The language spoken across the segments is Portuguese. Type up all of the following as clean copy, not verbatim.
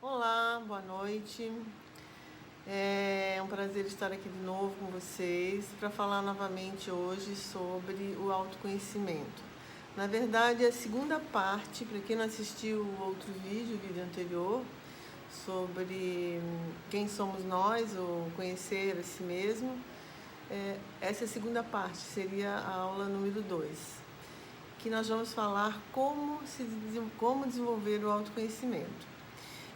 Olá, boa noite. É um prazer estar aqui de novo com vocês para falar novamente hoje sobre o autoconhecimento. Na verdade, a segunda parte, para quem não assistiu o outro vídeo, o vídeo anterior, sobre quem somos nós, ou conhecer a si mesmo, essa é a segunda parte, seria a aula número 2, que nós vamos falar como desenvolver o autoconhecimento.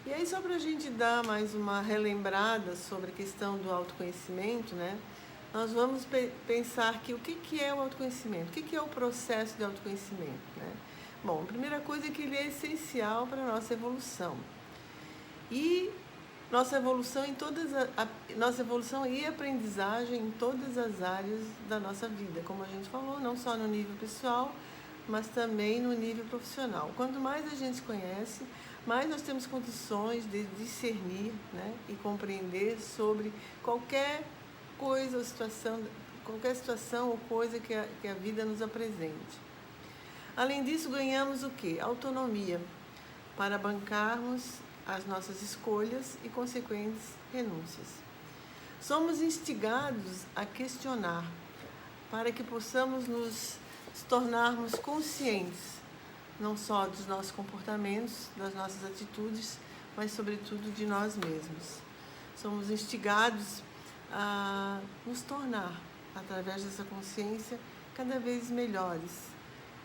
E aí, só para a gente dar mais uma relembrada sobre a questão do autoconhecimento, né? Nós vamos pensar que o que é o autoconhecimento, o que é o processo de autoconhecimento, né? Bom, a primeira coisa é que ele é essencial para a nossa evolução. E nossa evolução nossa evolução e aprendizagem em todas as áreas da nossa vida, como a gente falou, não só no nível pessoal, mas também no nível profissional. Quanto mais a gente se conhece, mais nós temos condições de discernir, né, e compreender sobre qualquer coisa ou situação, qualquer situação ou coisa que a vida nos apresente. Além disso, ganhamos o quê? Autonomia para bancarmos as nossas escolhas e consequentes renúncias. Somos instigados a questionar para que possamos nos tornarmos conscientes, não só dos nossos comportamentos, das nossas atitudes, mas sobretudo de nós mesmos. Somos instigados a nos tornar, através dessa consciência, cada vez melhores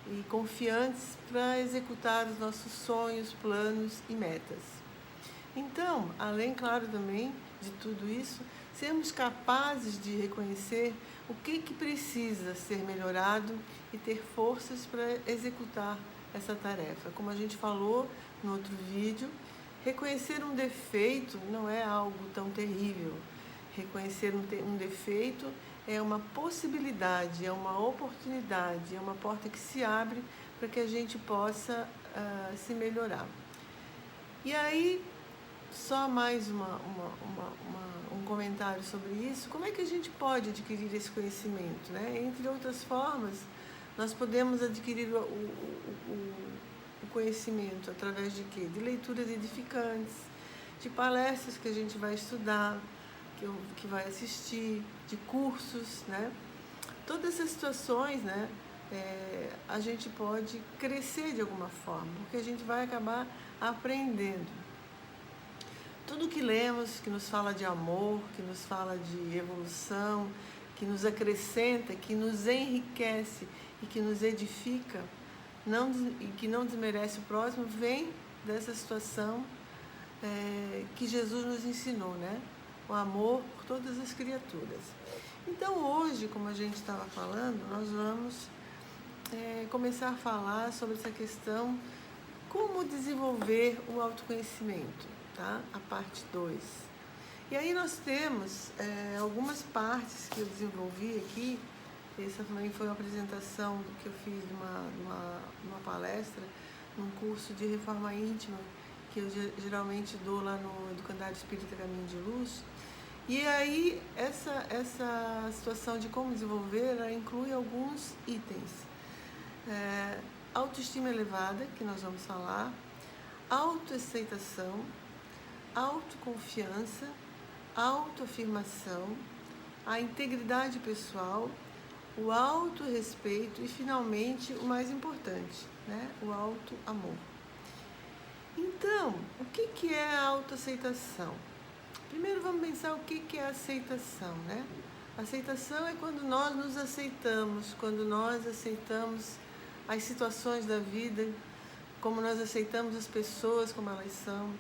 e confiantes para executar os nossos sonhos, planos e metas. Então, além, claro, também de tudo isso, sermos capazes de reconhecer o que precisa ser melhorado e ter forças para executar essa tarefa. Como a gente falou no outro vídeo, reconhecer um defeito não é algo tão terrível. Reconhecer um defeito é uma possibilidade, é uma oportunidade, é uma porta que se abre para que a gente possa se melhorar. E aí, só mais um comentário sobre isso. Como é que a gente pode adquirir esse conhecimento, né? Entre outras formas, nós podemos adquirir o conhecimento através de quê? De leituras edificantes, de palestras que a gente vai estudar, que vai assistir, de cursos, né? Todas essas situações, né? A gente pode crescer de alguma forma, porque a gente vai acabar aprendendo. Tudo que lemos, que nos fala de amor, que nos fala de evolução, que nos acrescenta, que nos enriquece e que nos edifica, e que não desmerece o próximo, vem dessa situação que Jesus nos ensinou, né? O amor por todas as criaturas. Então, hoje, como a gente estava falando, nós vamos começar a falar sobre essa questão, como desenvolver o autoconhecimento. Tá? A parte 2. E aí nós temos algumas partes que eu desenvolvi aqui. Essa também foi uma apresentação que eu fiz numa palestra, num curso de reforma íntima, que eu geralmente dou lá no Educandário Espírita Caminho de Luz. E aí essa situação de como desenvolver, ela inclui alguns itens. Autoestima elevada, que nós vamos falar, autoaceitação, autoconfiança, autoafirmação, a integridade pessoal, o autorrespeito e, finalmente, o mais importante, né? O autoamor. Então, o que é a autoaceitação? Primeiro vamos pensar o que é a aceitação, né? A aceitação é quando nós nos aceitamos, quando nós aceitamos as situações da vida, como nós aceitamos as pessoas como elas são,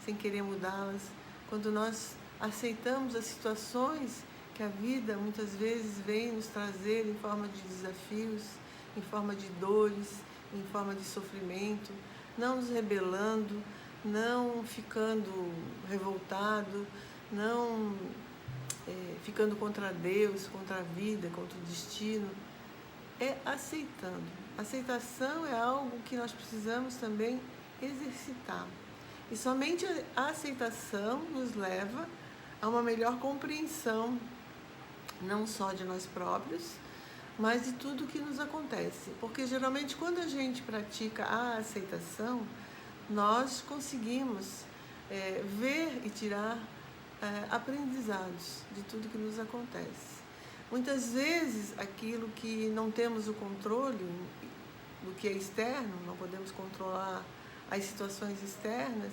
sem querer mudá-las, quando nós aceitamos as situações que a vida muitas vezes vem nos trazer em forma de desafios, em forma de dores, em forma de sofrimento, não nos rebelando, não ficando revoltado, não ficando contra Deus, contra a vida, contra o destino, aceitando. Aceitação é algo que nós precisamos também exercitar. E somente a aceitação nos leva a uma melhor compreensão, não só de nós próprios, mas de tudo que nos acontece. Porque geralmente quando a gente pratica a aceitação, nós conseguimos ver e tirar aprendizados de tudo que nos acontece. Muitas vezes, aquilo que não temos o controle do que é externo, não podemos controlar as situações externas,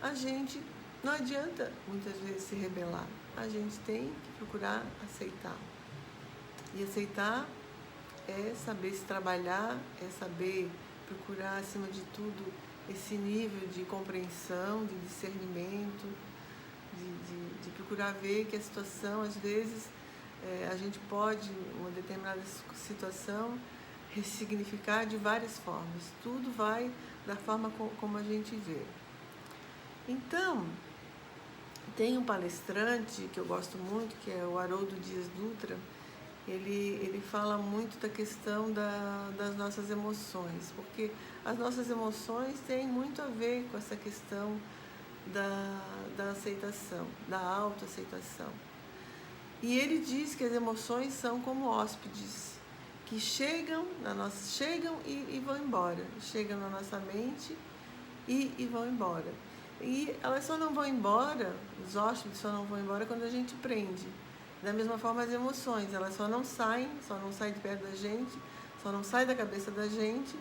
a gente não adianta muitas vezes se rebelar. A gente tem que procurar aceitar. E aceitar é saber se trabalhar, é saber procurar, acima de tudo, esse nível de compreensão, de discernimento, de procurar ver que a situação, às vezes, a gente pode, uma determinada situação, ressignificar de várias formas. Tudo vai da forma como a gente vê. Então, tem um palestrante que eu gosto muito, que é o Haroldo Dias Dutra. Ele fala muito da questão das nossas emoções, porque as nossas emoções têm muito a ver com essa questão da aceitação, da autoaceitação. E ele diz que as emoções são como hóspedes, que chegam e vão embora, chegam na nossa mente e vão embora. E elas só não vão embora, os hóspedes só não vão embora quando a gente prende. Da mesma forma, as emoções, elas só não saem de perto da gente, só não saem da cabeça da gente,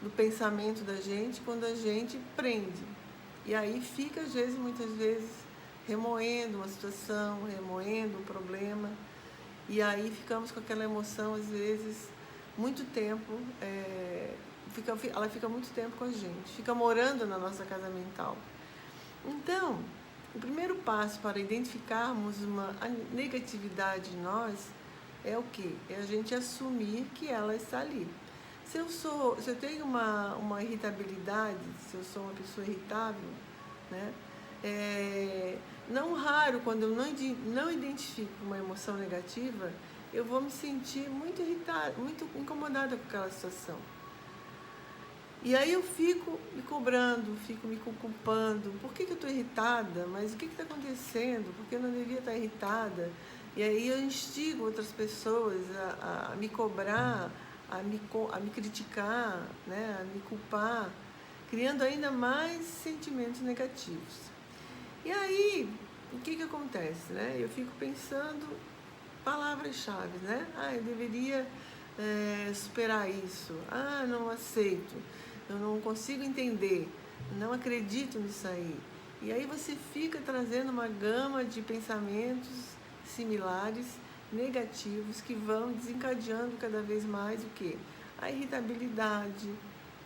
do pensamento da gente, quando a gente prende. E aí fica, às vezes, muitas vezes, remoendo uma situação, remoendo um problema, e aí ficamos com aquela emoção, às vezes, muito tempo, ela fica muito tempo com a gente, fica morando na nossa casa mental. Então, o primeiro passo para identificarmos uma negatividade em nós é o quê? É a gente assumir que ela está ali. Se eu tenho uma irritabilidade, se eu sou uma pessoa irritável, né? Não raro, quando eu não identifico uma emoção negativa, eu vou me sentir muito irritada, muito incomodada com aquela situação. E aí eu fico me cobrando, fico me culpando. Por que eu estou irritada? Mas o que está acontecendo? Por que eu não devia estar irritada? E aí eu instigo outras pessoas a me cobrar, a me criticar, né? A me culpar, criando ainda mais sentimentos negativos. E aí, o que acontece? Né? Eu fico pensando palavras-chave, né? Eu deveria superar isso. Não aceito. Eu não consigo entender, não acredito nisso aí. E aí você fica trazendo uma gama de pensamentos similares, negativos, que vão desencadeando cada vez mais o quê? A irritabilidade,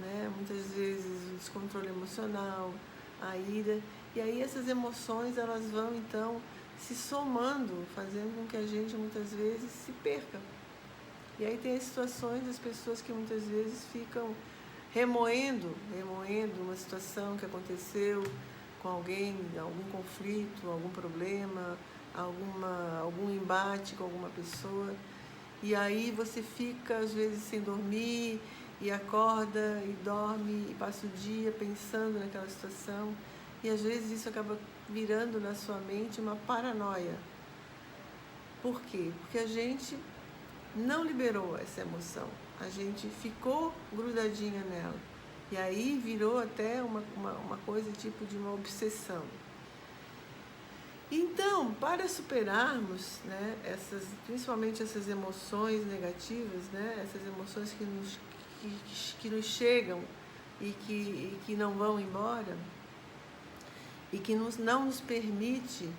né? Muitas vezes o descontrole emocional, a ira. E aí essas emoções, elas vão então se somando, fazendo com que a gente muitas vezes se perca. E aí tem as situações das pessoas que muitas vezes ficam remoendo uma situação que aconteceu com alguém, algum conflito, algum problema, algum embate com alguma pessoa. E aí você fica, às vezes, sem dormir, e acorda, e dorme, e passa o dia pensando naquela situação. E às vezes isso acaba virando na sua mente uma paranoia. Por quê? Porque a gente não liberou essa emoção. A gente ficou grudadinha nela. E aí virou até uma coisa tipo de uma obsessão. Então, para superarmos, né, principalmente essas emoções negativas, né, essas emoções que nos chegam e que não vão embora, e que não nos permite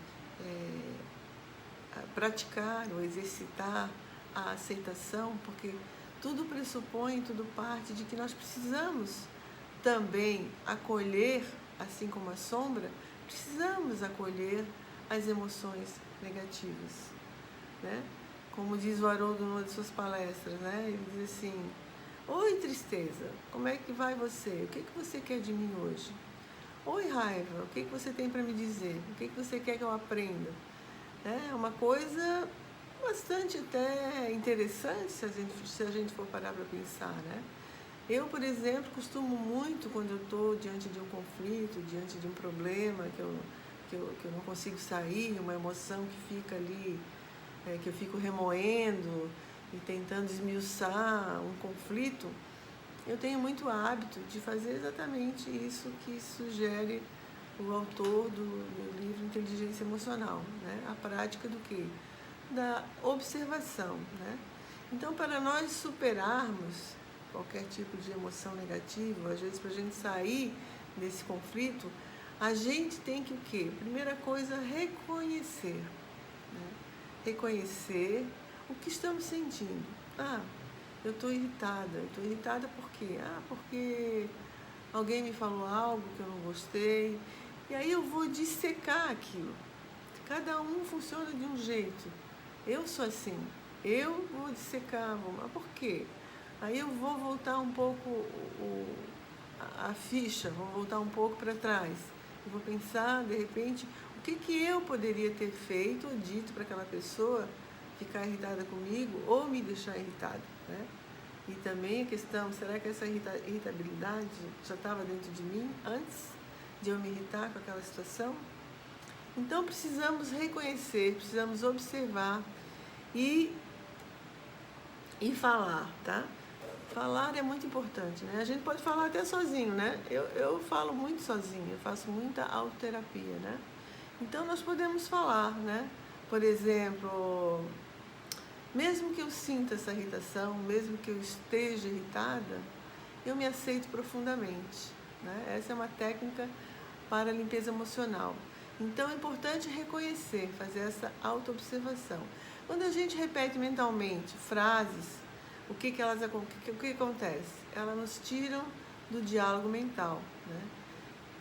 praticar ou exercitar a aceitação, porque tudo pressupõe, tudo parte de que nós precisamos também acolher, assim como a sombra, precisamos acolher as emoções negativas, né? Como diz o Haroldo numa de suas palestras, né? Ele diz assim: oi, tristeza, como é que vai você? O que você quer de mim hoje? Oi, raiva, o que você tem para me dizer? O que você quer que eu aprenda? É uma coisa bastante até interessante se a gente for parar para pensar, né? Eu, por exemplo, costumo muito, quando eu estou diante de um conflito, diante de um problema que eu não consigo sair, uma emoção que fica ali, que eu fico remoendo e tentando esmiuçar um conflito, eu tenho muito hábito de fazer exatamente isso que sugere o autor do livro Inteligência Emocional, né? A prática do quê? Da observação, né? Então, para nós superarmos qualquer tipo de emoção negativa, às vezes para a gente sair desse conflito, a gente tem que o quê? Primeira coisa, reconhecer, né? Reconhecer o que estamos sentindo. Eu estou irritada por quê? Porque alguém me falou algo que eu não gostei, e aí eu vou dissecar aquilo. Cada um funciona de um jeito. Eu sou assim, eu vou dissecar, mas por quê? Aí eu vou voltar um pouco a ficha, vou voltar um pouco para trás. Eu vou pensar, de repente, o que eu poderia ter feito ou dito para aquela pessoa ficar irritada comigo ou me deixar irritado, né? E também a questão, será que essa irritabilidade já estava dentro de mim antes de eu me irritar com aquela situação? Então precisamos reconhecer, precisamos observar e falar, tá? Falar é muito importante, né? A gente pode falar até sozinho, né? Eu falo muito sozinho, eu faço muita autoterapia, né? Então nós podemos falar, né? Por exemplo, mesmo que eu sinta essa irritação, mesmo que eu esteja irritada, eu me aceito profundamente, né? Essa é uma técnica para a limpeza emocional. Então é importante reconhecer, fazer essa autoobservação. Quando a gente repete mentalmente frases, o que acontece? Elas nos tiram do diálogo mental, né?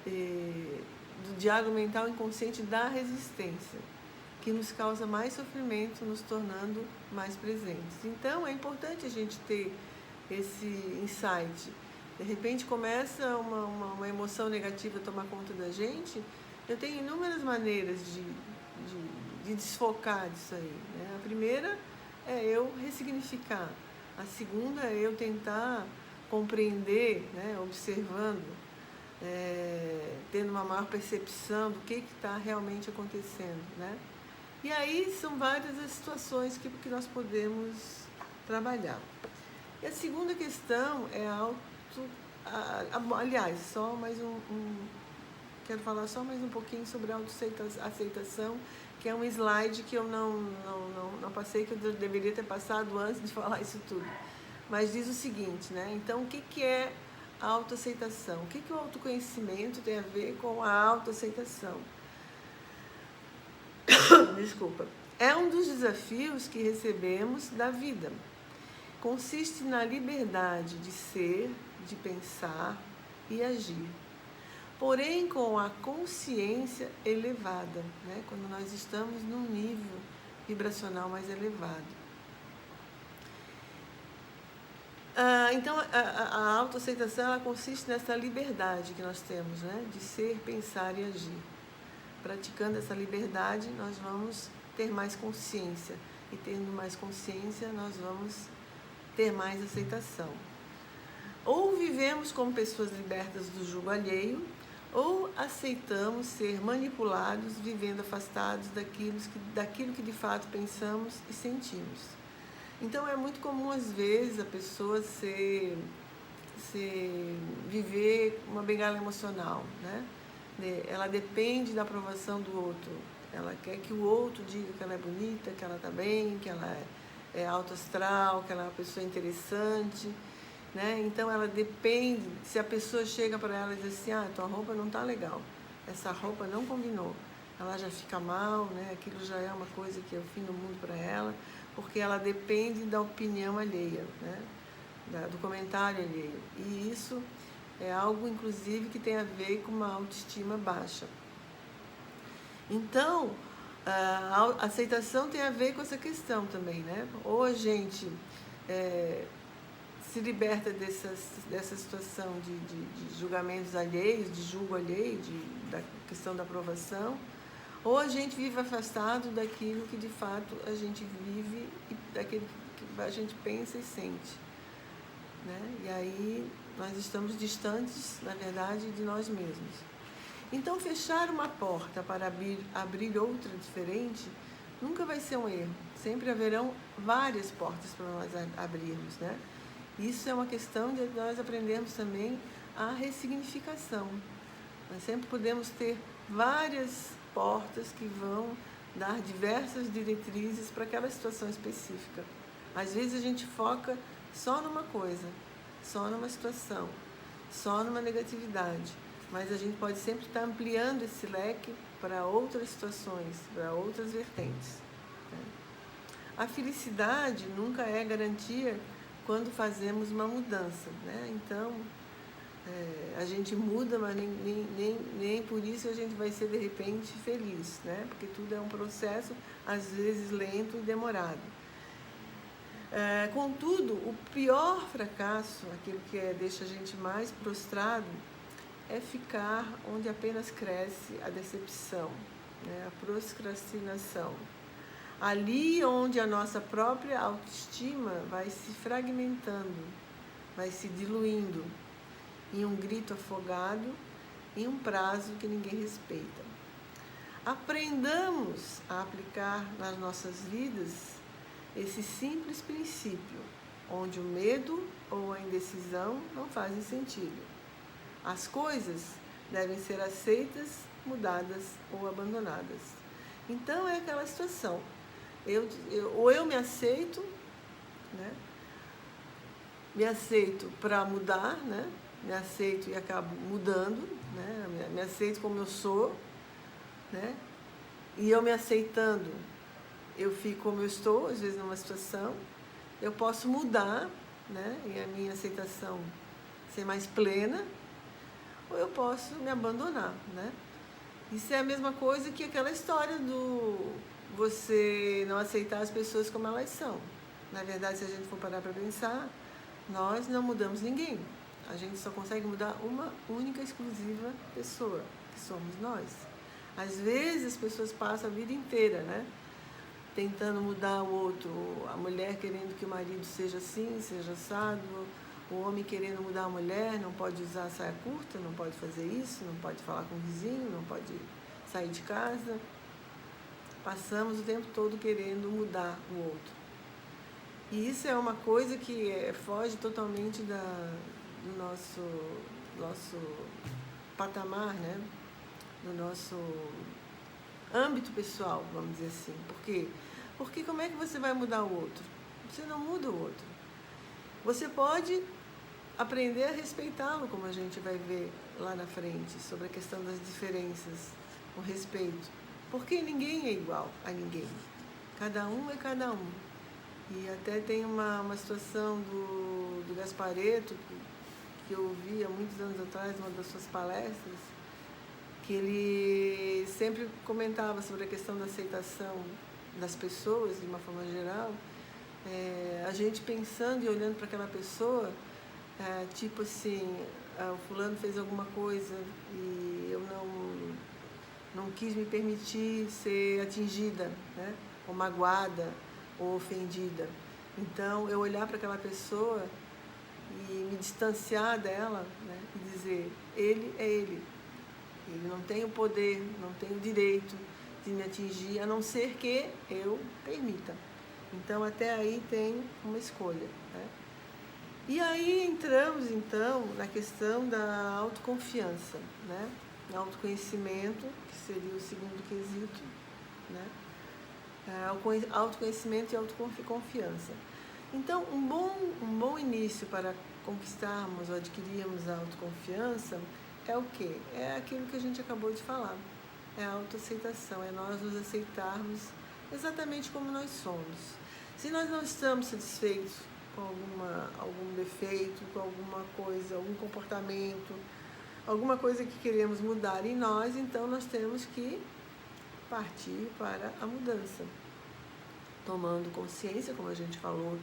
Do diálogo mental inconsciente da resistência, que nos causa mais sofrimento, nos tornando mais presentes. Então, é importante a gente ter esse insight. De repente, começa uma emoção negativa a tomar conta da gente, eu tenho inúmeras maneiras de desfocar disso aí, né? A primeira é eu ressignificar. A segunda é eu tentar compreender, né, observando, tendo uma maior percepção do que está realmente acontecendo, né? E aí são várias as situações que nós podemos trabalhar. E a segunda questão é aliás, só mais quero falar só mais um pouquinho sobre a autoaceitação, que é um slide que eu não passei, que eu deveria ter passado antes de falar isso tudo. Mas diz o seguinte, né? Então, o que é a autoaceitação? O que o autoconhecimento tem a ver com a autoaceitação? Desculpa. É um dos desafios que recebemos da vida. Consiste na liberdade de ser, de pensar e agir. Porém, com a consciência elevada, né? Quando nós estamos num nível vibracional mais elevado. Então, a autoaceitação, ela consiste nessa liberdade que nós temos, né? De ser, pensar e agir. Praticando essa liberdade, nós vamos ter mais consciência. E tendo mais consciência, nós vamos ter mais aceitação. Ou vivemos como pessoas libertas do jugo alheio, ou aceitamos ser manipulados, vivendo afastados daquilo que de fato pensamos e sentimos. Então, é muito comum, às vezes, a pessoa viver uma bengala emocional, né? Ela depende da aprovação do outro. Ela quer que o outro diga que ela é bonita, que ela está bem, que ela é alto astral, que ela é uma pessoa interessante, né? Então, ela depende, se a pessoa chega para ela e diz assim, tua roupa não está legal, essa roupa não combinou, ela já fica mal, né? Aquilo já é uma coisa que é o fim do mundo para ela, porque ela depende da opinião alheia, né? Do comentário alheio. E isso é algo, inclusive, que tem a ver com uma autoestima baixa. Então, a aceitação tem a ver com essa questão também, né? Ou a gente se liberta dessa situação de julgamentos alheios, de julgo alheio, da questão da aprovação, ou a gente vive afastado daquilo que de fato a gente vive e daquilo que a gente pensa e sente, né? E aí nós estamos distantes, na verdade, de nós mesmos. Então, fechar uma porta para abrir outra diferente nunca vai ser um erro. Sempre haverão várias portas para nós abrirmos, né? Isso é uma questão de nós aprendermos também a ressignificação. Nós sempre podemos ter várias portas que vão dar diversas diretrizes para aquela situação específica. Às vezes a gente foca só numa coisa, só numa situação, só numa negatividade, mas a gente pode sempre estar ampliando esse leque para outras situações, para outras vertentes. A felicidade nunca é garantia quando fazemos uma mudança, né? Então, a gente muda, mas nem por isso a gente vai ser de repente feliz, né? Porque tudo é um processo, às vezes lento e demorado. Contudo, o pior fracasso, aquilo que deixa a gente mais prostrado, é ficar onde apenas cresce a decepção, né? A procrastinação. Ali onde a nossa própria autoestima vai se fragmentando, vai se diluindo em um grito afogado, em um prazo que ninguém respeita. Aprendamos a aplicar nas nossas vidas esse simples princípio, onde o medo ou a indecisão não fazem sentido. As coisas devem ser aceitas, mudadas ou abandonadas. Então é aquela situação. Ou eu me aceito, né? Me aceito para mudar, né? Me aceito e acabo mudando, né? Me aceito como eu sou, né? E eu me aceitando, eu fico como eu estou, às vezes numa situação. Eu posso mudar, né? E a minha aceitação ser mais plena, ou eu posso me abandonar, né? Isso é a mesma coisa que aquela história do você não aceitar as pessoas como elas são. Na verdade, se a gente for parar para pensar, nós não mudamos ninguém. A gente só consegue mudar uma única, exclusiva pessoa, que somos nós. Às vezes as pessoas passam a vida inteira, né? Tentando mudar o outro. A mulher querendo que o marido seja assim, seja assado. O homem querendo mudar a mulher, não pode usar saia curta, não pode fazer isso, não pode falar com o vizinho, não pode sair de casa. Passamos o tempo todo querendo mudar o outro. E isso é uma coisa que foge totalmente do nosso patamar, né? Do nosso âmbito pessoal, vamos dizer assim. Por quê? Porque como é que você vai mudar o outro? Você não muda o outro. Você pode aprender a respeitá-lo, como a gente vai ver lá na frente, sobre a questão das diferenças, o respeito. Porque ninguém é igual a ninguém. Cada um é cada um. E até tem uma situação do Gasparetto, que eu ouvi há muitos anos atrás, numa das suas palestras, que ele sempre comentava sobre a questão da aceitação das pessoas, de uma forma geral. A gente pensando e olhando para aquela pessoa, tipo assim, o fulano fez alguma coisa e eu não quis me permitir ser atingida, né? Ou magoada, ou ofendida. Então, eu olhar para aquela pessoa e me distanciar dela, né? E dizer, ele é ele. Ele não tem o poder, não tem o direito de me atingir, a não ser que eu permita. Então, até aí tem uma escolha, né? E aí entramos, então, na questão da autoconfiança, né? Autoconhecimento, que seria o segundo quesito, né? Autoconhecimento e autoconfiança. Então, um bom início para conquistarmos ou adquirirmos a autoconfiança é o quê? É aquilo que a gente acabou de falar. É a autoaceitação, é nós nos aceitarmos exatamente como nós somos. Se nós não estamos satisfeitos com algum defeito, com alguma coisa, algum comportamento, alguma coisa que queremos mudar em nós, então nós temos que partir para a mudança, tomando consciência, como a gente falou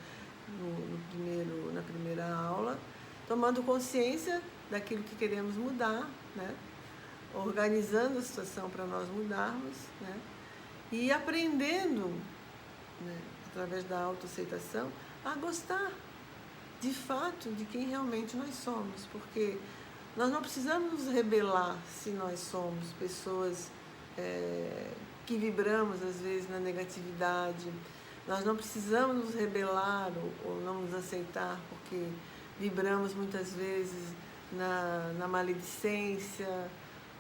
na primeira aula, tomando consciência daquilo que queremos mudar, né? Organizando a situação para nós mudarmos, né? E aprendendo, né, através da autoaceitação, a gostar de fato de quem realmente nós somos, porque nós não precisamos nos rebelar se nós somos pessoas que vibramos às vezes na negatividade. Nós não precisamos nos rebelar ou não nos aceitar porque vibramos muitas vezes na maledicência,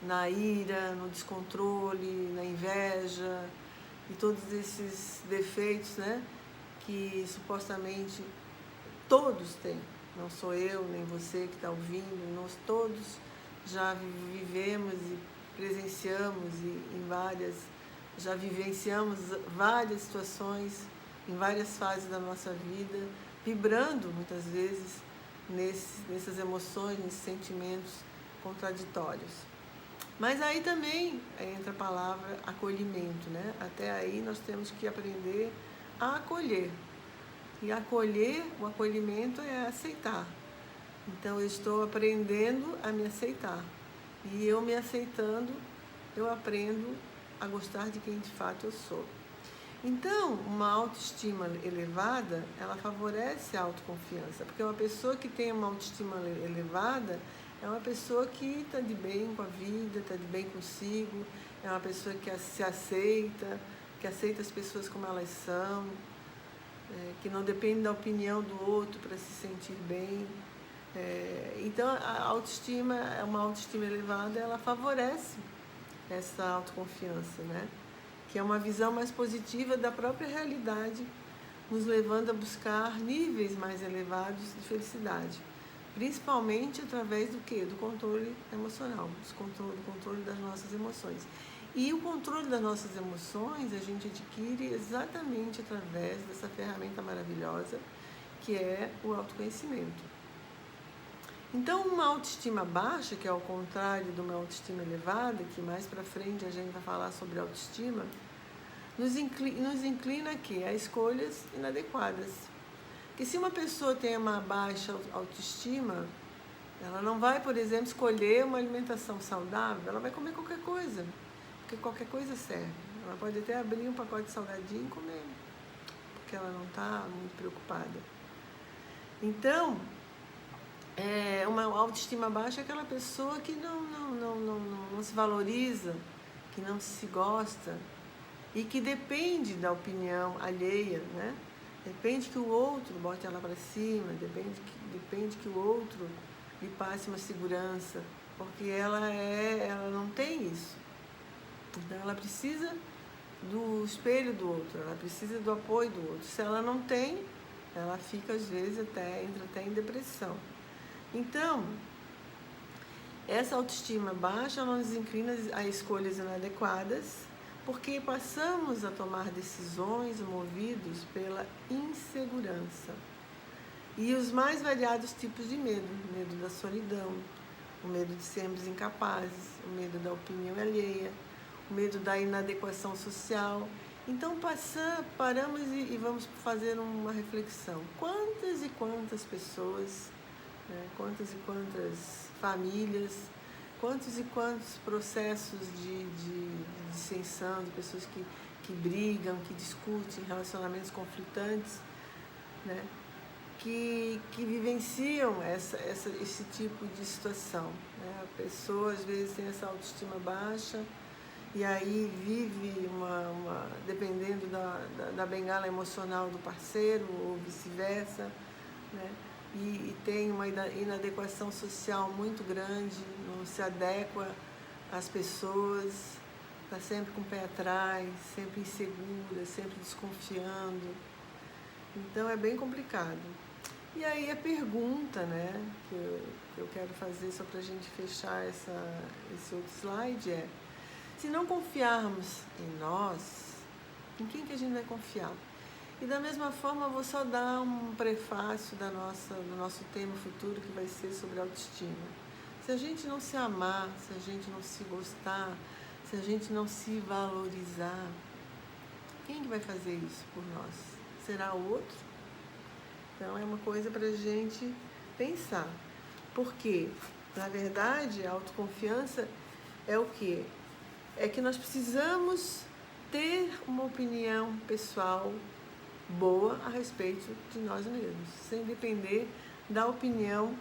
na ira, no descontrole, na inveja e todos esses defeitos, né, que supostamente todos têm. Não sou eu, nem você que está ouvindo, nós todos já vivemos e presenciamos já vivenciamos várias situações em várias fases da nossa vida, vibrando muitas vezes nessas emoções, nesses sentimentos contraditórios. Mas aí também entra a palavra acolhimento, né? Até aí nós temos que aprender a acolher. E o acolhimento é aceitar. Então eu estou aprendendo a me aceitar. E eu me aceitando, eu aprendo a gostar de quem de fato eu sou. Então, uma autoestima elevada, ela favorece a autoconfiança, porque uma pessoa que tem uma autoestima elevada é uma pessoa que está de bem com a vida, está de bem consigo, é uma pessoa que se aceita, que aceita as pessoas como elas são, que não depende da opinião do outro para se sentir bem. Então, uma autoestima elevada, ela favorece essa autoconfiança, né? Que é uma visão mais positiva da própria realidade, nos levando a buscar níveis mais elevados de felicidade, principalmente através do quê? Do controle emocional, do controle das nossas emoções. E o controle das nossas emoções a gente adquire exatamente através dessa ferramenta maravilhosa que é o autoconhecimento. Então, uma autoestima baixa, que é ao contrário de uma autoestima elevada, que mais para frente a gente vai falar sobre autoestima, nos inclina aqui a escolhas inadequadas. Porque se uma pessoa tem uma baixa autoestima, ela não vai, por exemplo, escolher uma alimentação saudável, ela vai comer qualquer coisa, porque qualquer coisa serve. Ela pode até abrir um pacote de salgadinho e comer, porque ela não está muito preocupada. Então, uma autoestima baixa é aquela pessoa que não se valoriza, que não se gosta e que depende da opinião alheia, né? Depende que o outro bote ela para cima, depende que o outro lhe passe uma segurança, porque ela não tem isso. Então ela precisa do espelho do outro, ela precisa do apoio do outro. Se ela não tem, ela fica às vezes entra até em depressão. Então, essa autoestima baixa nos inclina a escolhas inadequadas, porque passamos a tomar decisões movidos pela insegurança. E os mais variados tipos de medo: o medo da solidão, o medo de sermos incapazes, o medo da opinião alheia, o medo da inadequação social. Então paramos e vamos fazer uma reflexão. Quantas e quantas pessoas, quantas e quantas famílias, quantos e quantos processos de dissensão, de pessoas que brigam, que discutem, relacionamentos conflitantes, né? Que vivenciam esse tipo de situação, né? A pessoa às vezes tem essa autoestima baixa e aí vive dependendo da bengala emocional do parceiro ou vice-versa, né? E tem uma inadequação social muito grande, não se adequa às pessoas, está sempre com o pé atrás, sempre insegura, sempre desconfiando. Então é bem complicado. E aí a pergunta, né, que eu quero fazer só para a gente fechar esse outro slide é: se não confiarmos em nós, em quem que a gente vai confiar? E da mesma forma, eu vou só dar um prefácio do nosso tema futuro, que vai ser sobre autoestima. Se a gente não se amar, se a gente não se gostar, se a gente não se valorizar, quem que vai fazer isso por nós? Será o outro? Então, é uma coisa para a gente pensar. Porque, na verdade, a autoconfiança é o quê? É que nós precisamos ter uma opinião pessoal boa a respeito de nós mesmos, sem depender da opinião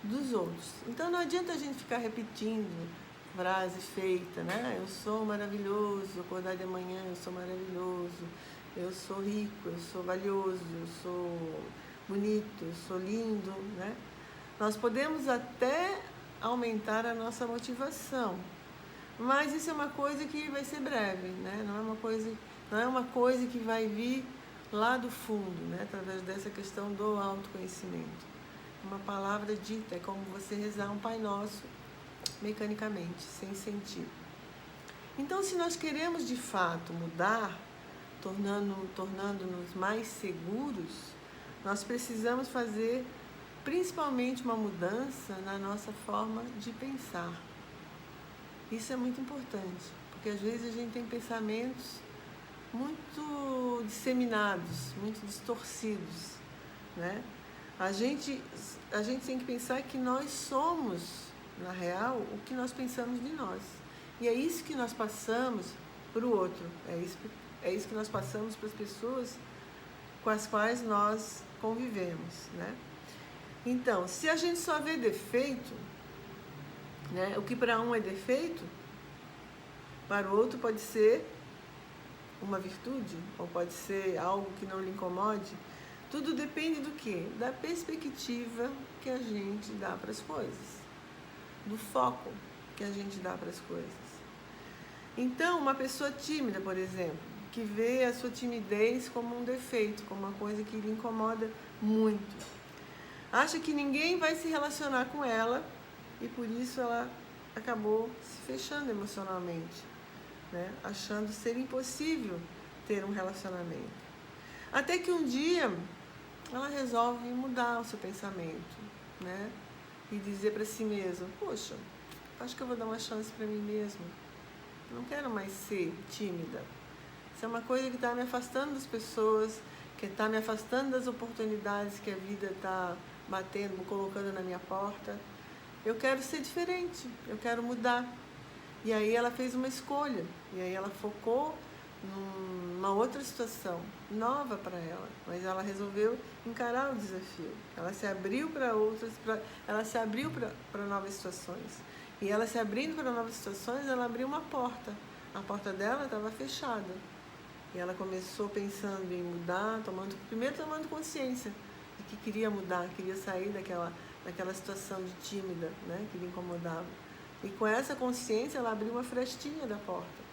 dos outros. Então não adianta a gente ficar repetindo frase feita, né? Eu sou maravilhoso, acordar de manhã, eu sou maravilhoso, eu sou rico, eu sou valioso, eu sou bonito, eu sou lindo, né? Nós podemos até aumentar a nossa motivação, Mas isso é uma coisa que vai ser breve, né? Não é uma coisa que vai vir lá do fundo, né? Através dessa questão do autoconhecimento. Uma palavra dita é como você rezar um Pai Nosso mecanicamente, sem sentir. Então, se nós queremos de fato mudar, tornando-nos mais seguros, nós precisamos fazer principalmente uma mudança na nossa forma de pensar. Isso é muito importante, porque às vezes a gente tem pensamentos muito disseminados, muito distorcidos, né? A gente tem que pensar que nós somos, na real, o que nós pensamos de nós. E é isso que nós passamos para o outro, é isso que nós passamos para as pessoas com as quais nós convivemos, né? Então, se a gente só vê defeito, né, o que para um é defeito, para o outro pode ser uma virtude, ou pode ser algo que não lhe incomode. Tudo depende do quê? Da perspectiva que a gente dá para as coisas, do foco que a gente dá para as coisas. Então, uma pessoa tímida, por exemplo, que vê a sua timidez como um defeito, como uma coisa que lhe incomoda muito, acha que ninguém vai se relacionar com ela e por isso ela acabou se fechando emocionalmente, né? Achando ser impossível ter um relacionamento. Até que um dia ela resolve mudar o seu pensamento, né? E dizer para si mesma, poxa, acho que eu vou dar uma chance para mim mesma. Não quero mais ser tímida. Isso é uma coisa que está me afastando das pessoas, que está me afastando das oportunidades que a vida está batendo, colocando na minha porta. Eu quero ser diferente, eu quero mudar. E aí ela fez uma escolha, e aí ela focou numa outra situação, nova para ela, mas ela resolveu encarar o desafio. Ela se abriu para ela se abriu para novas situações. E ela se abrindo para novas situações, ela abriu uma porta. A porta dela estava fechada. E ela começou pensando em mudar, primeiro tomando consciência de que queria mudar, queria sair daquela situação de tímida, né, que lhe incomodava. E com essa consciência, ela abriu uma frestinha da porta.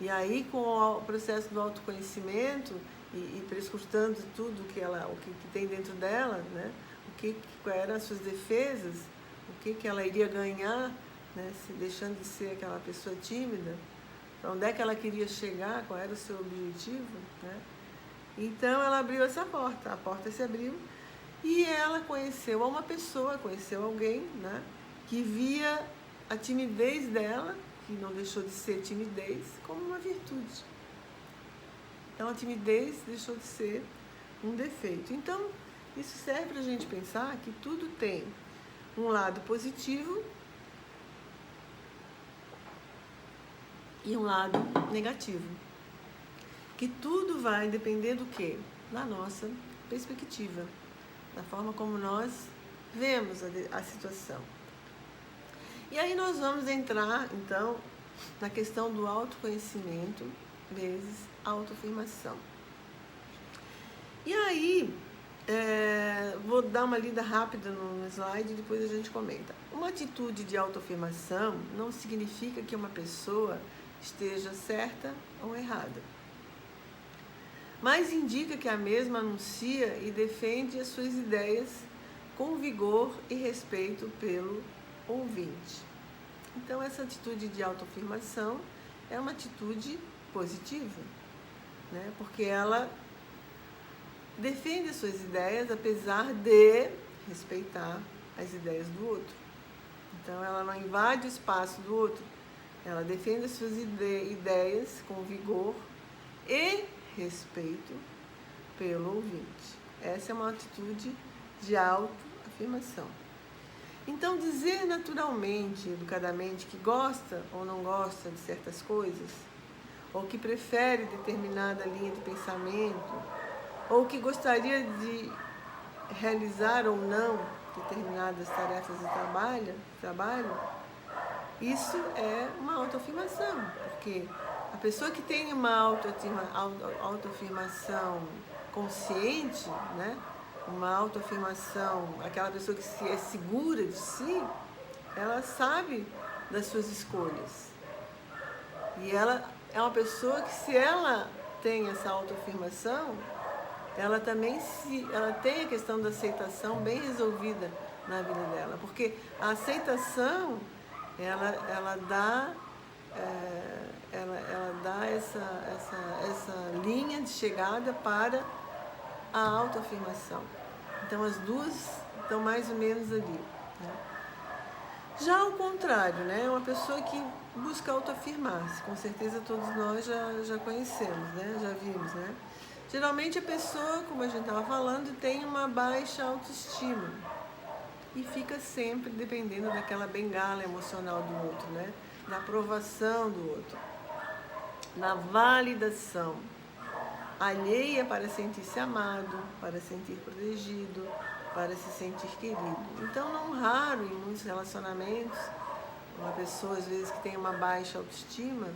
E aí, com o processo do autoconhecimento e prescrutando tudo o que tem dentro dela, né, quais eram as suas defesas, o que ela iria ganhar, né, deixando de ser aquela pessoa tímida, para onde é que ela queria chegar, qual era o seu objetivo, né? Então, ela abriu essa porta, a porta se abriu e ela conheceu alguém, né, que via a timidez dela, que não deixou de ser timidez, como uma virtude. Então, a timidez deixou de ser um defeito. Então, isso serve para a gente pensar que tudo tem um lado positivo e um lado negativo. Que tudo vai depender do quê? Da nossa perspectiva, da forma como nós vemos a situação. E aí nós vamos entrar, então, na questão do autoconhecimento vezes autoafirmação. E aí, vou dar uma lida rápida no slide e depois a gente comenta. Uma atitude de autoafirmação não significa que uma pessoa esteja certa ou errada, mas indica que a mesma anuncia e defende as suas ideias com vigor e respeito pelo ouvinte. Então, essa atitude de autoafirmação é uma atitude positiva, né? Porque ela defende as suas ideias apesar de respeitar as ideias do outro. Então, ela não invade o espaço do outro, ela defende as suas ideias com vigor e respeito pelo ouvinte. Essa é uma atitude de autoafirmação. Então, dizer naturalmente, educadamente, que gosta ou não gosta de certas coisas, ou que prefere determinada linha de pensamento, ou que gostaria de realizar ou não determinadas tarefas de trabalho, isso é uma autoafirmação, porque a pessoa que tem uma autoafirmação consciente, né? Uma autoafirmação, aquela pessoa que é segura de si, ela sabe das suas escolhas, E ela é uma pessoa que, se ela tem essa autoafirmação, ela também ela tem a questão da aceitação bem resolvida na vida dela. Porque a aceitação, ela dá, ela dá essa linha de chegada para a autoafirmação. Então, as duas estão mais ou menos ali, né? Já ao contrário, né? Uma pessoa que busca autoafirmar-se, com certeza todos nós já conhecemos, né? Já vimos, né? Geralmente a pessoa, como a gente estava falando, tem uma baixa autoestima e fica sempre dependendo daquela bengala emocional do outro, né? Da aprovação do outro, na validação alheia para sentir-se amado, para sentir protegido, para se sentir querido. Então, não raro, em muitos relacionamentos, uma pessoa, às vezes, que tem uma baixa autoestima,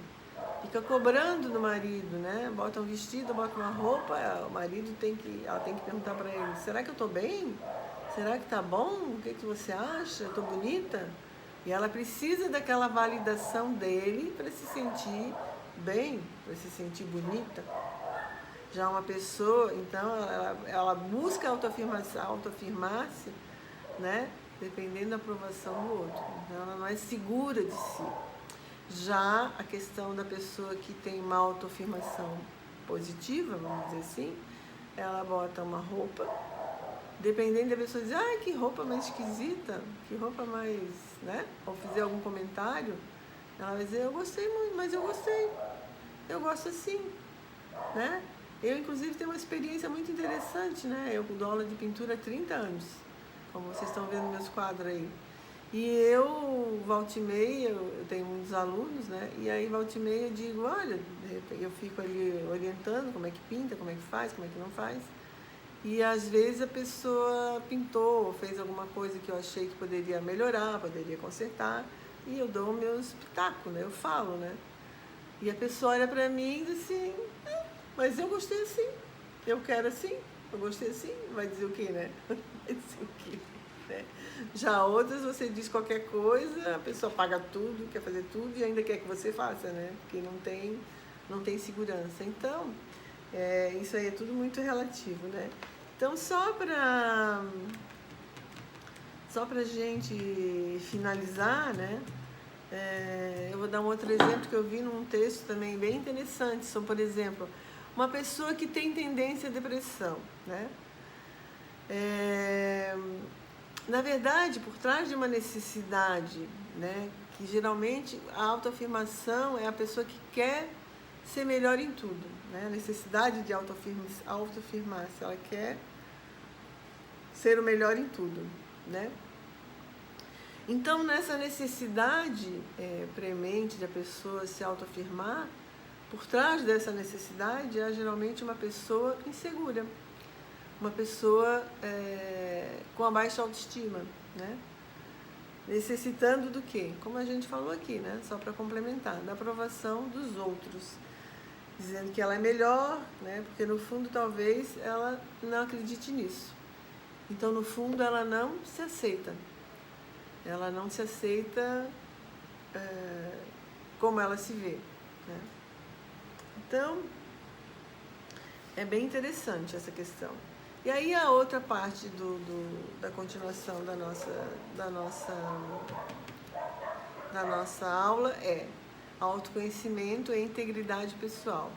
fica cobrando do marido, né? Bota um vestido, bota uma roupa, o marido ela tem que perguntar para ele: será que eu estou bem? Será que está bom? O que você acha? Eu estou bonita? E ela precisa daquela validação dele para se sentir bem, para se sentir bonita. Já uma pessoa, então, ela busca autoafirmar-se, né? Dependendo da aprovação do outro. Então, ela não é segura de si. Já a questão da pessoa que tem uma autoafirmação positiva, vamos dizer assim, ela bota uma roupa, dependendo da pessoa dizer: que roupa mais esquisita, que roupa mais, né? Ou fizer algum comentário, ela vai dizer: eu gostei muito, mas eu gostei, eu gosto assim, né? Eu, inclusive, tenho uma experiência muito interessante, né? Eu dou aula de pintura há 30 anos, como vocês estão vendo meus quadros aí. E eu, volta e meia, eu tenho muitos alunos, né? E aí, volta e meia, eu digo: olha, eu fico ali orientando como é que pinta, como é que faz, como é que não faz. E, às vezes, a pessoa pintou, fez alguma coisa que eu achei que poderia melhorar, poderia consertar, e eu dou meus pitacos, né? Eu falo, né? E a pessoa olha pra mim e diz assim: mas eu gostei assim, eu quero assim, eu gostei assim. Vai dizer o quê, né? Vai dizer o quê, né? Já outras, você diz qualquer coisa, a pessoa paga tudo, quer fazer tudo e ainda quer que você faça, né? Porque não tem segurança. Então, isso aí é tudo muito relativo, né? Então, só pra gente finalizar, né? Eu vou dar um outro exemplo que eu vi num texto também bem interessante, sobre, por exemplo, uma pessoa que tem tendência à depressão, né? Na verdade, por trás de uma necessidade, né, que geralmente a autoafirmação é a pessoa que quer ser melhor em tudo, né? A necessidade de autoafirmar-se, ela quer ser o melhor em tudo, né? Então, nessa necessidade premente da pessoa se autoafirmar, por trás dessa necessidade há geralmente uma pessoa insegura, uma pessoa com a baixa autoestima, né? Necessitando do quê? Como a gente falou aqui, né? Só para complementar, da aprovação dos outros, dizendo que ela é melhor, né? Porque no fundo talvez ela não acredite nisso. Então, no fundo, ela não se aceita. Ela não se aceita como ela se vê, né? Então, é bem interessante essa questão. E aí a outra parte da continuação da nossa aula é autoconhecimento e integridade pessoal.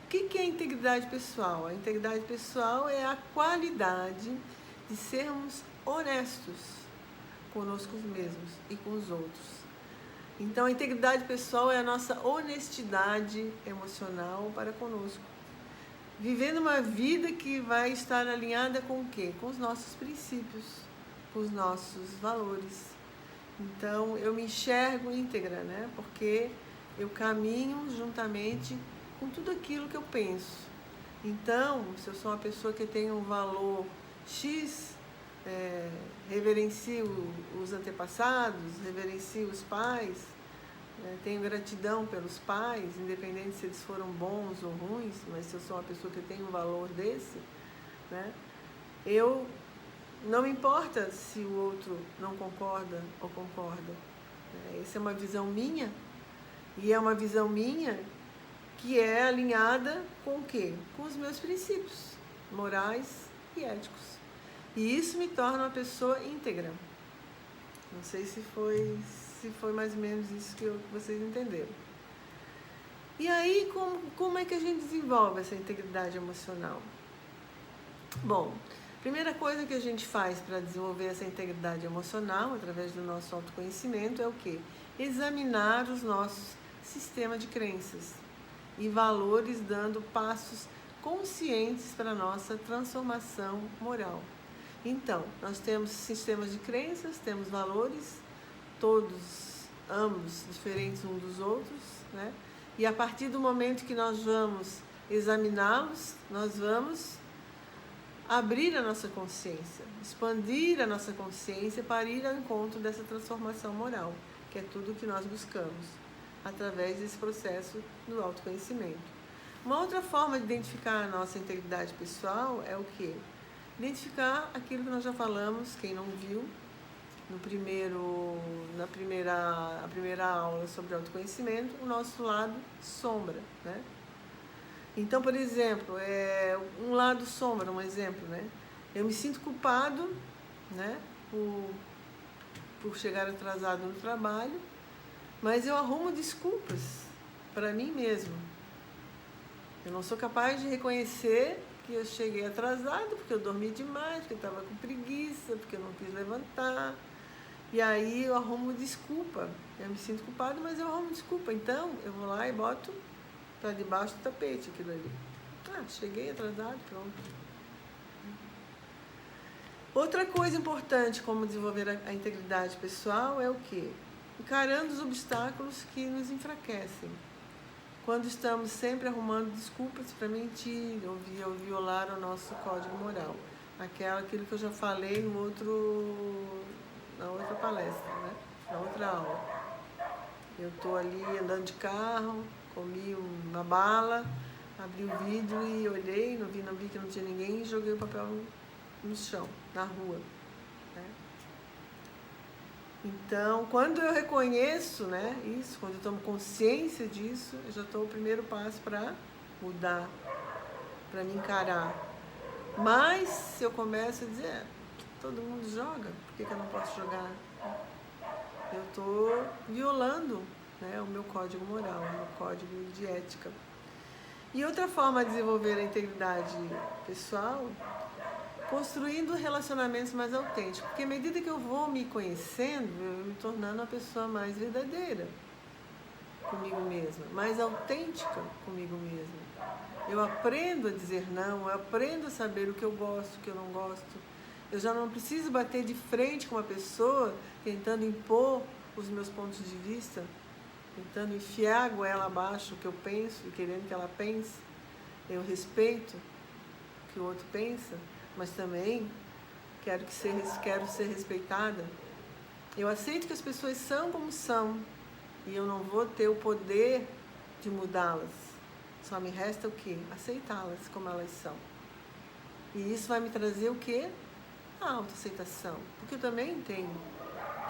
O que é integridade pessoal? A integridade pessoal é a qualidade de sermos honestos conosco mesmos e com os outros. Então, a integridade pessoal é a nossa honestidade emocional para conosco. Vivendo uma vida que vai estar alinhada com o quê? Com os nossos princípios, com os nossos valores. Então, eu me enxergo íntegra, né? Porque eu caminho juntamente com tudo aquilo que eu penso. Então, se eu sou uma pessoa que tem um valor X, reverencio os antepassados, reverencio os pais, tenho gratidão pelos pais, independente se eles foram bons ou ruins, mas se eu sou uma pessoa que tem um valor desse, né, eu não me importa se o outro não concorda ou concorda. Essa é uma visão minha, E é uma visão minha que é alinhada com o quê? Com os meus princípios morais e éticos. E isso me torna uma pessoa íntegra. Não sei se foi mais ou menos isso que vocês entenderam. E aí, como é que a gente desenvolve essa integridade emocional? Bom, primeira coisa que a gente faz para desenvolver essa integridade emocional, através do nosso autoconhecimento, é o quê? Examinar os nossos sistemas de crenças e valores, dando passos conscientes para a nossa transformação moral. Então, nós temos sistemas de crenças, temos valores, ambos diferentes uns dos outros, né? E a partir do momento que nós vamos examiná-los, nós vamos abrir a nossa consciência, expandir a nossa consciência para ir ao encontro dessa transformação moral, que é tudo o que nós buscamos através desse processo do autoconhecimento. Uma outra forma de identificar a nossa integridade pessoal é o quê? Identificar aquilo que nós já falamos, quem não viu, a primeira aula sobre autoconhecimento, o nosso lado sombra, né? Então, por exemplo, um lado sombra, um exemplo, né? Eu me sinto culpado, né, por chegar atrasado no trabalho, mas eu arrumo desculpas para mim mesmo. Eu não sou capaz de reconhecer que eu cheguei atrasado porque eu dormi demais, porque eu estava com preguiça, porque eu não quis levantar. E aí eu arrumo desculpa. Eu me sinto culpado, mas eu arrumo desculpa. Então, eu vou lá e boto para debaixo do tapete aquilo ali. Cheguei atrasado, pronto. Outra coisa importante como desenvolver a integridade pessoal é o quê? Encarando os obstáculos que nos enfraquecem. Quando estamos sempre arrumando desculpas para mentir ou violar o nosso código moral. Aquilo que eu já falei na outra palestra, né? Na outra aula. Eu estou ali andando de carro, comi uma bala, abri o vidro e olhei, não vi que não tinha ninguém e joguei o papel no chão, na rua. Né? Então, quando eu reconheço, né, isso, quando eu tomo consciência disso, eu já estou o primeiro passo para mudar, para me encarar. Mas, se eu começo a dizer, todo mundo joga, por que eu não posso jogar? Eu estou violando, né, o meu código moral, o meu código de ética. E outra forma de desenvolver a integridade pessoal, construindo relacionamentos mais autênticos. Porque à medida que eu vou me conhecendo, eu vou me tornando uma pessoa mais verdadeira comigo mesma, mais autêntica comigo mesma. Eu aprendo a dizer não, eu aprendo a saber o que eu gosto, o que eu não gosto. Eu já não preciso bater de frente com uma pessoa tentando impor os meus pontos de vista, tentando enfiar a goela abaixo o que eu penso e querendo que ela pense. Eu respeito o que o outro pensa, mas também quero ser respeitada. Eu aceito que as pessoas são como são e eu não vou ter o poder de mudá-las. Só me resta o quê? Aceitá-las como elas são. E isso vai me trazer o quê? A autoaceitação. Porque eu também tenho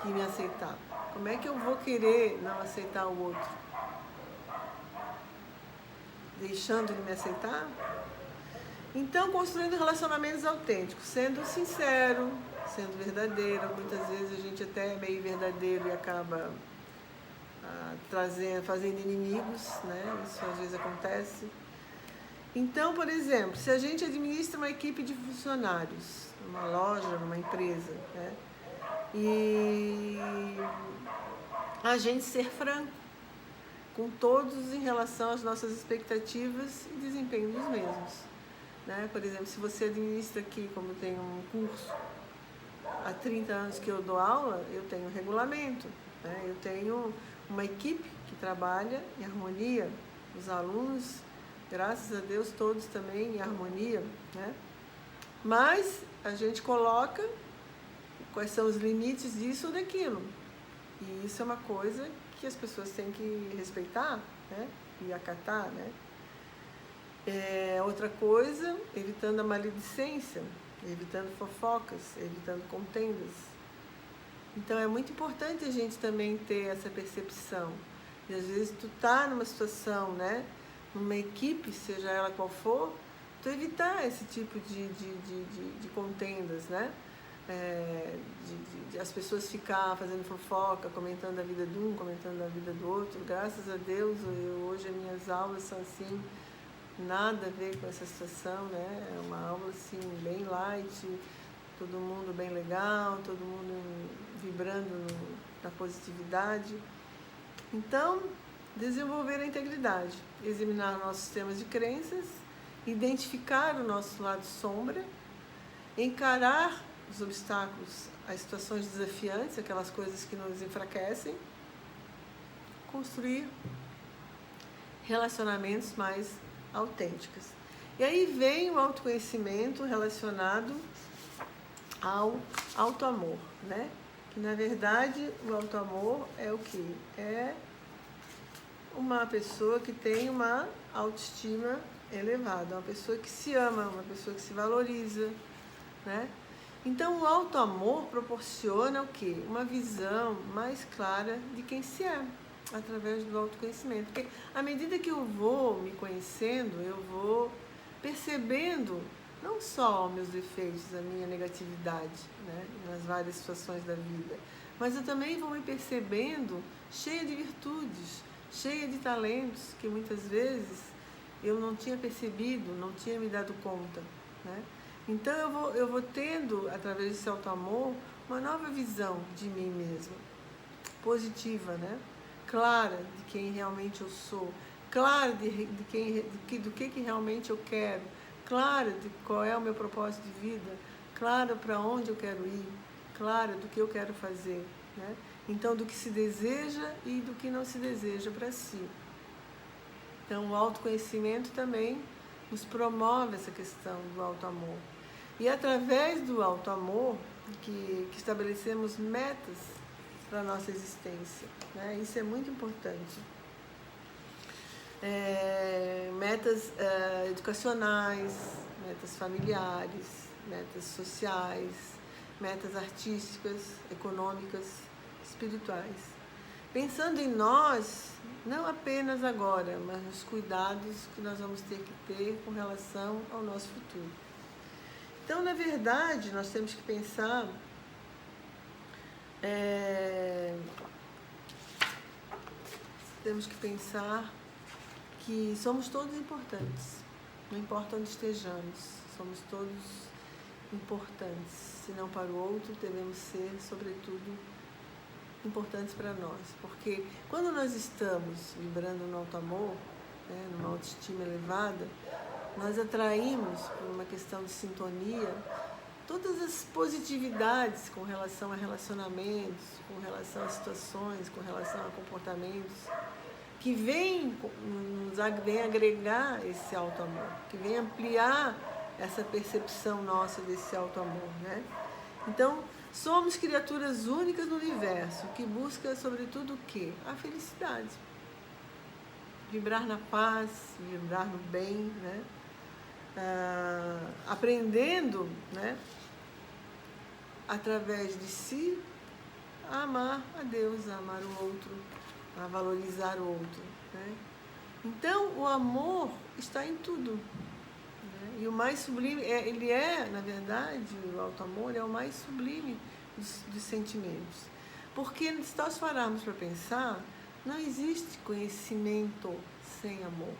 que me aceitar. Como é que eu vou querer não aceitar o outro? Deixando ele me aceitar? Então, construindo relacionamentos autênticos, sendo sincero, sendo verdadeiro. Muitas vezes a gente até é meio verdadeiro e acaba fazendo inimigos, né? Isso às vezes acontece. Então, por exemplo, se a gente administra uma equipe de funcionários, numa loja, numa empresa, né? E a gente ser franco com todos em relação às nossas expectativas e desempenho dos mesmos. Né? Por exemplo, se você administra aqui, como eu tenho um curso, há 30 anos que eu dou aula, eu tenho um regulamento, né? Eu tenho uma equipe que trabalha em harmonia, os alunos, graças a Deus, todos também em harmonia, né? Mas a gente coloca quais são os limites disso ou daquilo. E isso é uma coisa que as pessoas têm que respeitar, né? E acatar, né? Outra coisa, evitando a maledicência, evitando fofocas, evitando contendas. Então é muito importante a gente também ter essa percepção E às vezes tu tá numa situação, né, numa equipe, seja ela qual for, tu evitar esse tipo de contendas, né? As pessoas ficar fazendo fofoca, comentando a vida de um, comentando a vida do outro. Graças a Deus, hoje as minhas aulas são assim, nada a ver com essa situação, né? É uma aula assim, bem light, todo mundo bem legal, todo mundo vibrando na positividade. Então, desenvolver a integridade, examinar nossos sistemas de crenças, identificar o nosso lado sombra, encarar os obstáculos, as situações desafiantes, aquelas coisas que nos enfraquecem, construir relacionamentos mais autênticos. E aí vem o autoconhecimento relacionado ao autoamor, né? Que na verdade o autoamor é o quê? É uma pessoa que tem uma autoestima elevada, uma pessoa que se ama, uma pessoa que se valoriza, né? Então o autoamor proporciona o quê? Uma visão mais clara de quem se é, através do autoconhecimento. Porque à medida que eu vou me conhecendo, eu vou percebendo não só meus defeitos, a minha negatividade, né, nas várias situações da vida, mas eu também vou me percebendo cheia de virtudes, cheia de talentos que muitas vezes eu não tinha percebido, não tinha me dado conta, né? Então eu vou tendo, através desse autoamor, uma nova visão de mim mesma, positiva, né? Clara de quem realmente eu sou, clara do que realmente eu quero, clara de qual é o meu propósito de vida, clara para onde eu quero ir, clara do que eu quero fazer, né? Então, do que se deseja e do que não se deseja para si. Então, o autoconhecimento também nos promove essa questão do autoamor. E através do autoamor que estabelecemos metas para a nossa existência, né? Isso é muito importante. Metas educacionais, metas familiares, metas sociais, metas artísticas, econômicas, espirituais. Pensando em nós, não apenas agora, mas nos cuidados que nós vamos ter que ter com relação ao nosso futuro. Então, na verdade, nós temos que pensar que somos todos importantes, não importa onde estejamos, somos todos importantes. Se não para o outro, devemos ser, sobretudo, importantes para nós. Porque quando nós estamos vibrando no autoamor, né, numa autoestima elevada, nós atraímos, por uma questão de sintonia, todas as positividades com relação a relacionamentos, com relação a situações, com relação a comportamentos, que vem agregar esse autoamor, que vem ampliar essa percepção nossa desse autoamor, né? Então, somos criaturas únicas no universo, que busca, sobretudo, o quê? A felicidade. Vibrar na paz, vibrar no bem, né? Aprendendo, né, através de si, a amar a Deus, a amar o outro, a valorizar o outro, né? Então, o amor está em tudo, né? E o mais sublime, ele é, na verdade, o autoamor é o mais sublime dos sentimentos. Porque, se nós pararmos para pensar, não existe conhecimento sem amor.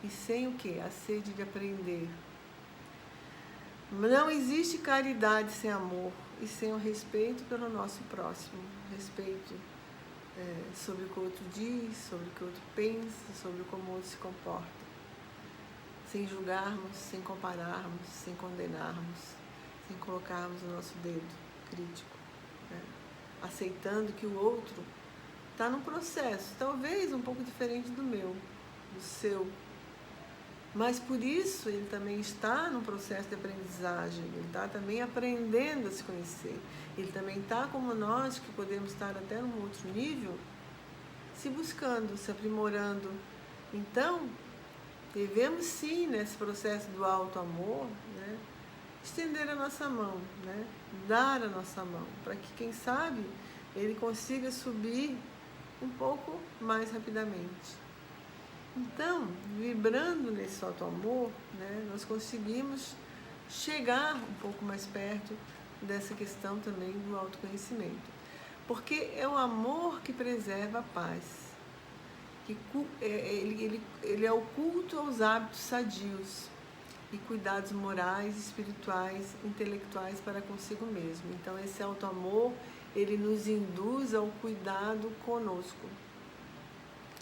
E sem o quê? A sede de aprender. Não existe caridade sem amor e sem o respeito pelo nosso próximo. Respeito sobre o que o outro diz, sobre o que o outro pensa, sobre como o outro se comporta. Sem julgarmos, sem compararmos, sem condenarmos, sem colocarmos o nosso dedo crítico, né? Aceitando que o outro está num processo, talvez um pouco diferente do meu, do seu. Mas por isso ele também está num processo de aprendizagem, ele está também aprendendo a se conhecer. Ele também está como nós, que podemos estar até num outro nível, se buscando, se aprimorando. Então, devemos sim, nesse processo do autoamor, né, estender a nossa mão, né, dar a nossa mão, para que, quem sabe, ele consiga subir um pouco mais rapidamente. Então, vibrando nesse auto-amor, né, nós conseguimos chegar um pouco mais perto dessa questão também do autoconhecimento. Porque é o amor que preserva a paz. Ele é o culto aos hábitos sadios e cuidados morais, espirituais, intelectuais para consigo mesmo. Então, esse auto-amor, ele nos induz ao cuidado conosco,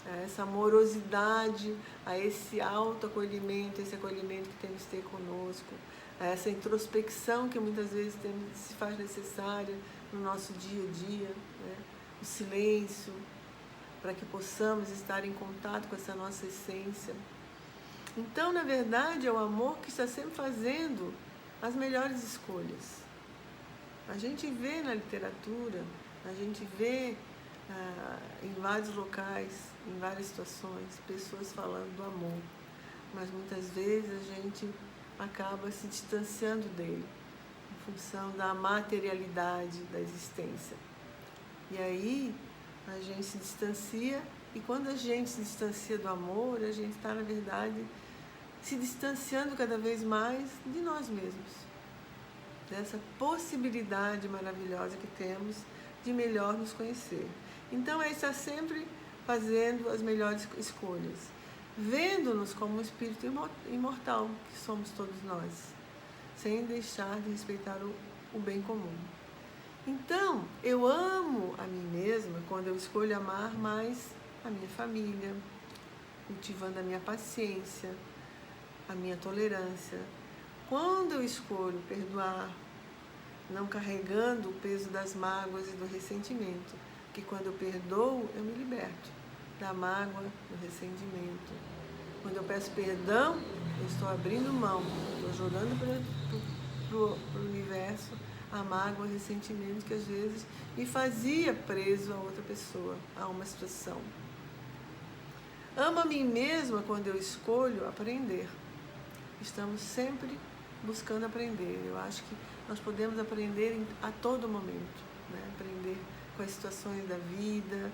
a essa amorosidade, a esse autoacolhimento, esse acolhimento que temos que ter conosco, a essa introspecção que muitas vezes se faz necessária no nosso dia a dia, né? O silêncio, para que possamos estar em contato com essa nossa essência. Então, na verdade, é o amor que está sempre fazendo as melhores escolhas. A gente vê na literatura, a gente vê em vários locais, em várias situações, pessoas falando do amor. Mas muitas vezes a gente acaba se distanciando dele, em função da materialidade da existência. E aí a gente se distancia, e quando a gente se distancia do amor, a gente está, na verdade, se distanciando cada vez mais de nós mesmos, dessa possibilidade maravilhosa que temos de melhor nos conhecer. Então, é estar sempre fazendo as melhores escolhas, vendo-nos como um espírito imortal, que somos todos nós, sem deixar de respeitar o bem comum. Então, eu amo a mim mesma quando eu escolho amar mais a minha família, cultivando a minha paciência, a minha tolerância. Quando eu escolho perdoar, não carregando o peso das mágoas e do ressentimento, porque quando eu perdoo, eu me liberto da mágoa, do ressentimento. Quando eu peço perdão, eu estou abrindo mão, estou jogando para o universo a mágoa, o ressentimento que às vezes me fazia preso a outra pessoa, a uma situação. Amo a mim mesma quando eu escolho aprender. Estamos sempre buscando aprender. Eu acho que nós podemos aprender a todo momento, né? Aprender com as situações da vida,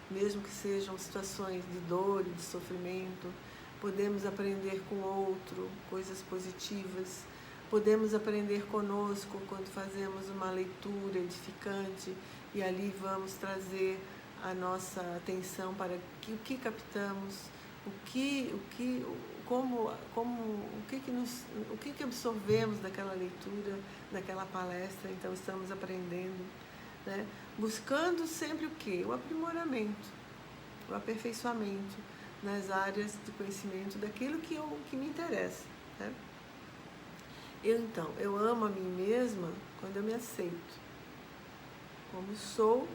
mesmo que sejam situações de dor e de sofrimento. Podemos aprender com o outro, coisas positivas. Podemos aprender conosco quando fazemos uma leitura edificante e ali vamos trazer a nossa atenção para o que captamos, o que absorvemos daquela leitura, daquela palestra. Então estamos aprendendo, né? Buscando sempre o quê? O aprimoramento, o aperfeiçoamento nas áreas de conhecimento daquilo que me interessa, né? Eu amo a mim mesma quando eu me aceito como sou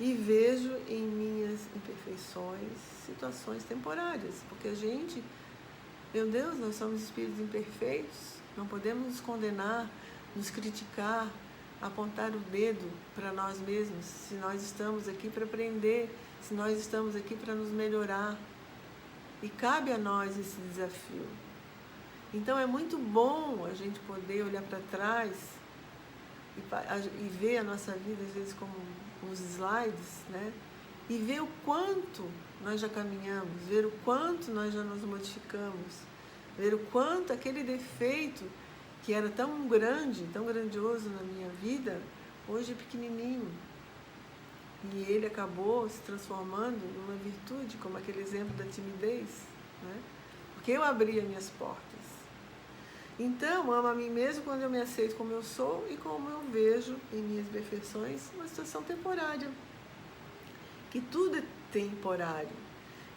e vejo em minhas imperfeições situações temporárias, porque meu Deus, nós somos espíritos imperfeitos, não podemos nos condenar, nos criticar, apontar o dedo para nós mesmos, se nós estamos aqui para aprender, se nós estamos aqui para nos melhorar. E cabe a nós esse desafio. Então é muito bom a gente poder olhar para trás e ver a nossa vida, às vezes, como uns slides, né? E ver o quanto nós já caminhamos, ver o quanto nós já nos modificamos, ver o quanto aquele defeito que era tão grande, tão grandioso na minha vida, hoje é pequenininho. E ele acabou se transformando numa virtude, como aquele exemplo da timidez, né? Porque eu abri as minhas portas. Então, amo a mim mesmo quando eu me aceito como eu sou e como eu vejo em minhas imperfeições uma situação temporária. Que tudo é temporário.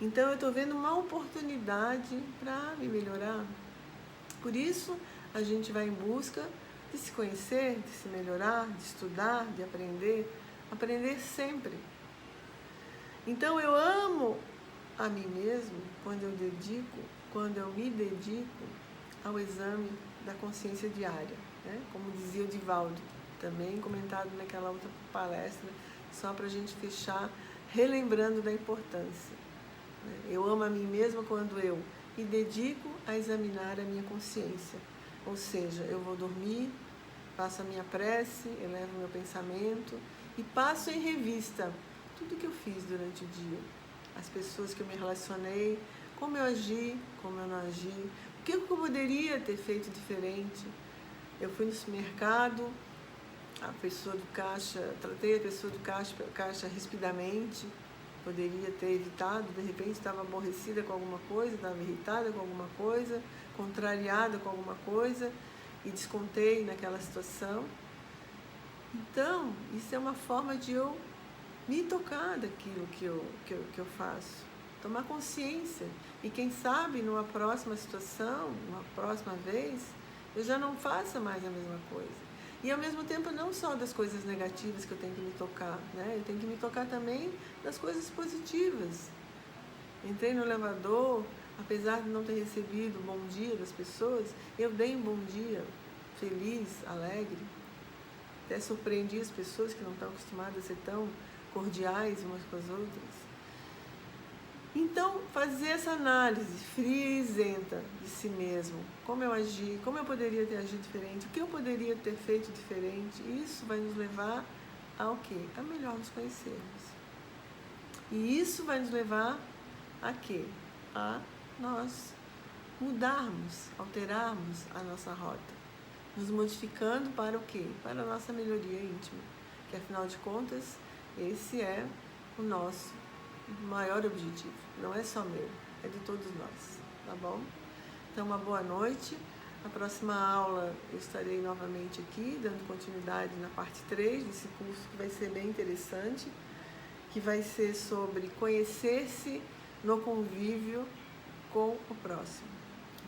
Então, eu estou vendo uma oportunidade para me melhorar. Por isso, a gente vai em busca de se conhecer, de se melhorar, de estudar, de aprender. Aprender sempre. Então, eu amo a mim mesmo quando eu me dedico ao exame da consciência diária, né? Como dizia o Divaldo, também comentado naquela outra palestra, só para a gente fechar, relembrando da importância, né? Eu amo a mim mesma quando eu me dedico a examinar a minha consciência, ou seja, eu vou dormir, faço a minha prece, elevo o meu pensamento e passo em revista tudo que eu fiz durante o dia, as pessoas que eu me relacionei, como eu agi, como eu não agi, o que eu poderia ter feito diferente. Eu fui no supermercado, a pessoa do caixa, tratei a pessoa do caixa rispidamente, poderia ter evitado, de repente estava aborrecida com alguma coisa, estava irritada com alguma coisa, contrariada com alguma coisa, e descontei naquela situação. Então, isso é uma forma de eu me tocar daquilo que eu faço, tomar consciência. E quem sabe, numa próxima situação, uma próxima vez, eu já não faça mais a mesma coisa. E ao mesmo tempo, não só das coisas negativas que eu tenho que me tocar, né? Eu tenho que me tocar também das coisas positivas. Entrei no elevador, apesar de não ter recebido o bom dia das pessoas, eu dei um bom dia, feliz, alegre. Até surpreendi as pessoas que não estão acostumadas a ser tão cordiais umas com as outras. Então, fazer essa análise fria e isenta de si mesmo, como eu agi, como eu poderia ter agido diferente, o que eu poderia ter feito diferente, isso vai nos levar ao quê? A melhor nos conhecermos. E isso vai nos levar a quê? A nós mudarmos, alterarmos a nossa rota, nos modificando para o quê? Para a nossa melhoria íntima, que afinal de contas, esse é o nosso maior objetivo, não é só meu, é de todos nós, tá bom? Então, uma boa noite. Na próxima aula eu estarei novamente aqui, dando continuidade na parte 3 desse curso, que vai ser bem interessante, que vai ser sobre conhecer-se no convívio com o próximo,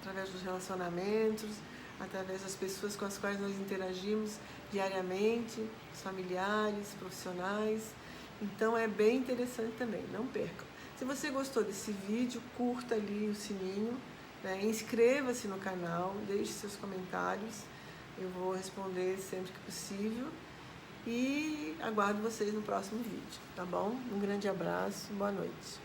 através dos relacionamentos, através das pessoas com as quais nós interagimos diariamente, os familiares, profissionais. Então é bem interessante também, não percam. Se você gostou desse vídeo, curta ali o sininho, né? Inscreva-se no canal, deixe seus comentários, eu vou responder sempre que possível e aguardo vocês no próximo vídeo, tá bom? Um grande abraço, boa noite.